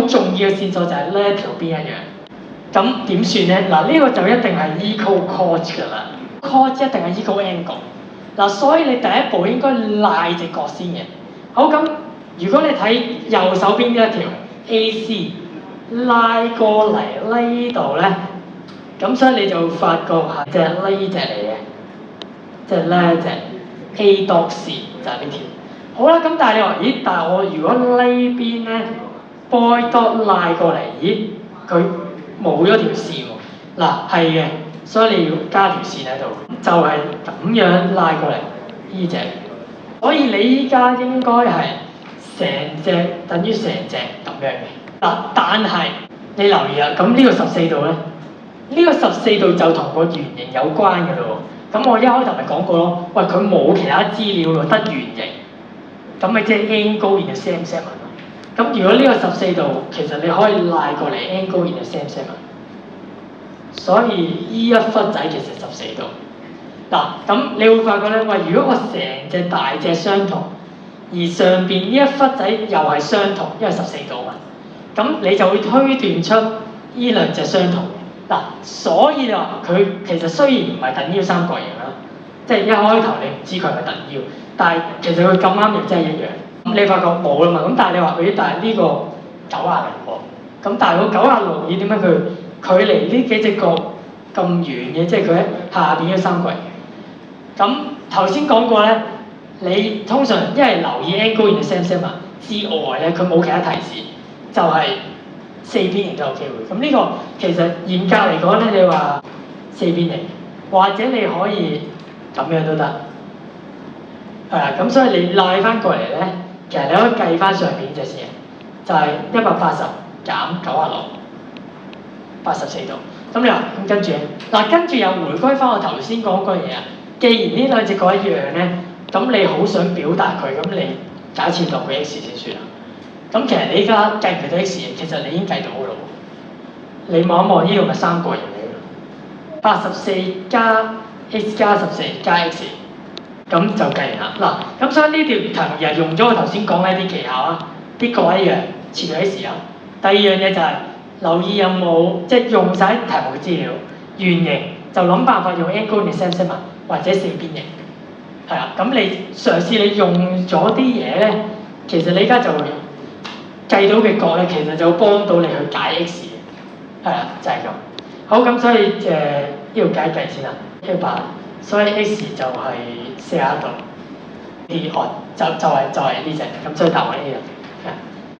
好重要嘅線索就係呢條邊一樣。咁點算咧？嗱，呢個就一定係 equal cos 㗎啦 ，cos 一定係 equal angle。嗱，所以你第一步應該拉隻角先嘅。好，咁如果你睇右手邊呢一條 AC 拉過嚟呢度咧，咁所以你就會發覺係隻呢隻嚟嘅，即係呢一隻 A dot C 就係呢條。好啦，咁但係你話，咦？但係我如果呢邊咧 boy dot 拉過嚟，咦？佢冇咗條線喎。嗱，係嘅，所以你要加條線喺度，就係咁樣拉過嚟呢隻。所以你依家應該係成隻等於成隻咁樣嘅。嗱，但係你留意啊，咁呢個14度咧，呢個14度就同個圓形有關嘅咯喎。咁我一開頭咪講過咯，喂，佢冇其他資料喎，得圓形。咁咪即係 angle in the same segment 咯。咁如果呢個14度，其實你可以拉過嚟 angle in the same segment。所以依一忽仔其實14度。嗱，咁你會發覺咧，喂，如果我成隻大隻相同，而上邊呢一忽仔又係相同，因為14度嘛，咁你就會推斷出依兩隻相同。嗱，所以就話佢其實雖然唔係等腰三角形啦，即係一開頭你唔知佢係咪等腰，但係其實佢咁啱又真係一樣。咁你發覺冇啦嘛，咁但係你話佢，但係呢個90度喎，咁但係個90度點解佢距離呢幾隻角咁遠嘅？即係佢喺下邊嘅三角形。咁頭先講過咧，你通常因為留意 angle in the same segment 之外咧，佢冇其他提示，就係四邊形都有機會。咁呢個其實嚴格嚟講咧，你話四邊形，或者你可以咁樣都得，係啦。咁所以你拉翻過嚟咧，其實你可以計翻上邊隻線，就係180減90度，84度。咁你話咁跟住咧，嗱跟住又回歸翻我頭先講嗰樣嘢啊。既然呢兩隻角一樣咧，咁你好想表達佢，咁你假設當佢 x 先算啦。咁其實你依家計唔計到 x 其實你已經計到㗎咯喎。你望一望呢個咪三角形嚟嘅，84加 x 加14加 x， 咁就計完啦。嗱，咁所以呢條題又用咗我頭先講嘅一啲技巧啊，啲角一樣，切到 x 啊。第二樣嘢就係留意有冇即係用晒題目嘅資料，圓形就諗辦法用 angle in the same segment或者四邊形，係啦。咁你嘗試你用咗啲嘢咧，其實你而家就會計到嘅角咧，其實就會幫到你去解 x 嘅，係啦，就係咁。好，咁所以呢度解一計先啦，180，所以 x 就係41度，就係呢隻，咁所以答案呢樣。